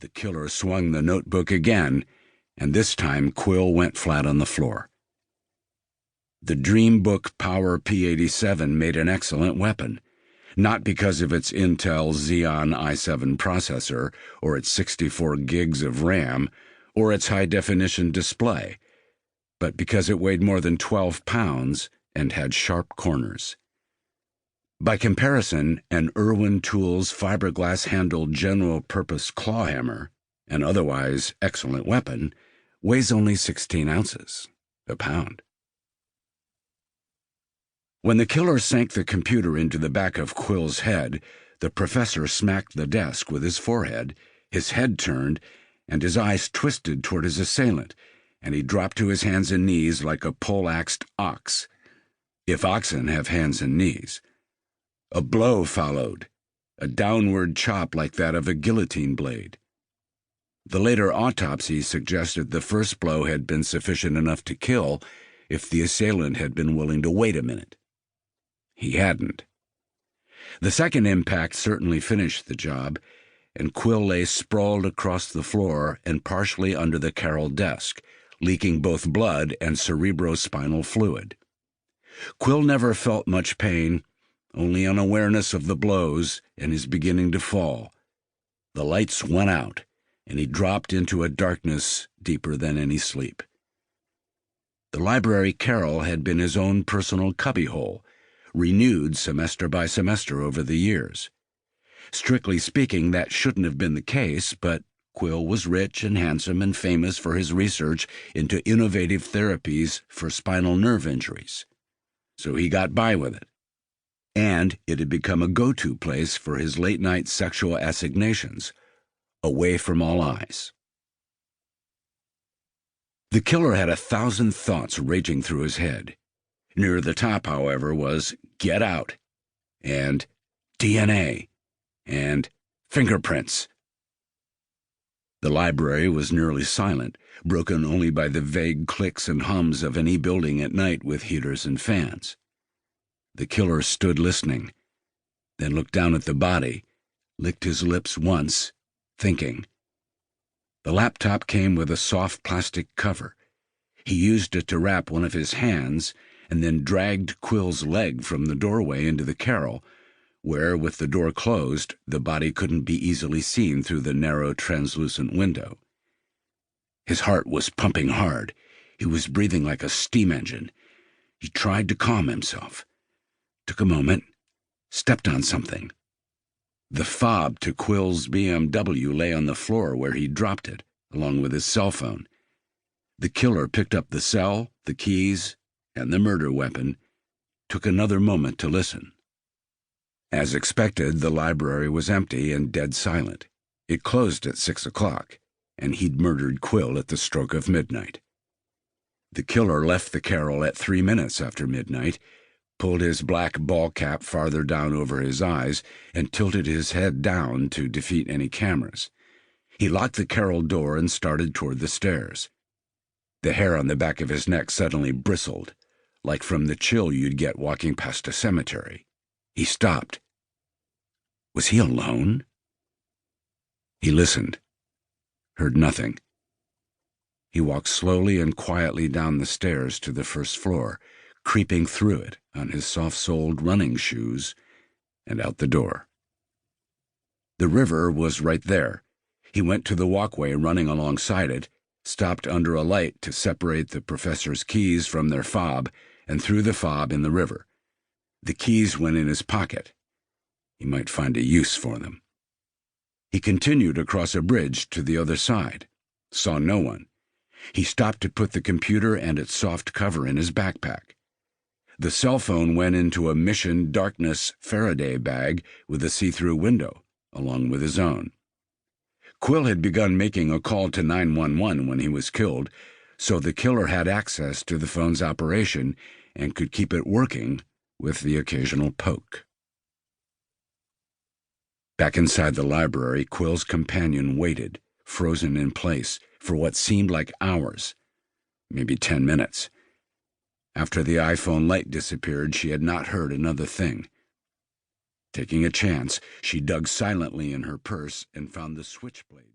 The killer swung the notebook again, and this time Quill went flat on the floor. The Dreambook Power P87 made an excellent weapon, not because of its Intel Xeon i7 processor or its 64 gigs of RAM or its high-definition display, but because it weighed more than 12 pounds and had sharp corners. By comparison, an Irwin Tools fiberglass-handled general-purpose clawhammer, an otherwise excellent weapon, weighs only 16 ounces, a pound. When the killer sank the computer into the back of Quill's head, the professor smacked the desk with his forehead, his head turned, and his eyes twisted toward his assailant, and he dropped to his hands and knees like a poleaxed ox, if oxen have hands and knees. A blow followed, a downward chop like that of a guillotine blade. The later autopsy suggested the first blow had been sufficient enough to kill if the assailant had been willing to wait a minute. He hadn't. The second impact certainly finished the job, and Quill lay sprawled across the floor and partially under the Carroll desk, leaking both blood and cerebrospinal fluid. Quill never felt much pain, only an awareness of the blows and his beginning to fall. The lights went out, and he dropped into a darkness deeper than any sleep. The library Carroll had been his own personal cubbyhole, renewed semester by semester over the years. Strictly speaking, that shouldn't have been the case, but Quill was rich and handsome and famous for his research into innovative therapies for spinal nerve injuries. So he got by with it. And it had become a go-to place for his late-night sexual assignations, away from all eyes. The killer had 1,000 thoughts raging through his head. Near the top, however, was "Get out," and "DNA," and "Fingerprints." The library was nearly silent, broken only by the vague clicks and hums of any building at night with heaters and fans. The killer stood listening, then looked down at the body, licked his lips once, thinking. The laptop came with a soft plastic cover. He used it to wrap one of his hands and then dragged Quill's leg from the doorway into the Carroll, where, with the door closed, the body couldn't be easily seen through the narrow, translucent window. His heart was pumping hard. He was breathing like a steam engine. He tried to calm himself. Took a moment, stepped on something. The fob to Quill's BMW lay on the floor where he'd dropped it, along with his cell phone. The killer picked up the cell, the keys, and the murder weapon, took another moment to listen. As expected, the library was empty and dead silent. It closed at 6 o'clock, and he'd murdered Quill at the stroke of midnight. The killer left the Carroll at 3 minutes after midnight, pulled his black ball cap farther down over his eyes, and tilted his head down to defeat any cameras. He locked the Carroll door and started toward the stairs. The hair on the back of his neck suddenly bristled, like from the chill you'd get walking past a cemetery. He stopped. Was he alone? He listened, heard nothing. He walked slowly and quietly down the stairs to the first floor, creeping through it on his soft-soled running shoes, and out the door. The river was right there. He went to the walkway running alongside it, stopped under a light to separate the professor's keys from their fob, and threw the fob in the river. The keys went in his pocket. He might find a use for them. He continued across a bridge to the other side, saw no one. He stopped to put the computer and its soft cover in his backpack. The cell phone went into a Mission Darkness Faraday bag with a see-through window, along with his own. Quill had begun making a call to 911 when he was killed, so the killer had access to the phone's operation and could keep it working with the occasional poke. Back inside the library, Quill's companion waited, frozen in place, for what seemed like hours, maybe 10 minutes. After the iPhone light disappeared, she had not heard another thing. Taking a chance, she dug silently in her purse and found the switchblade.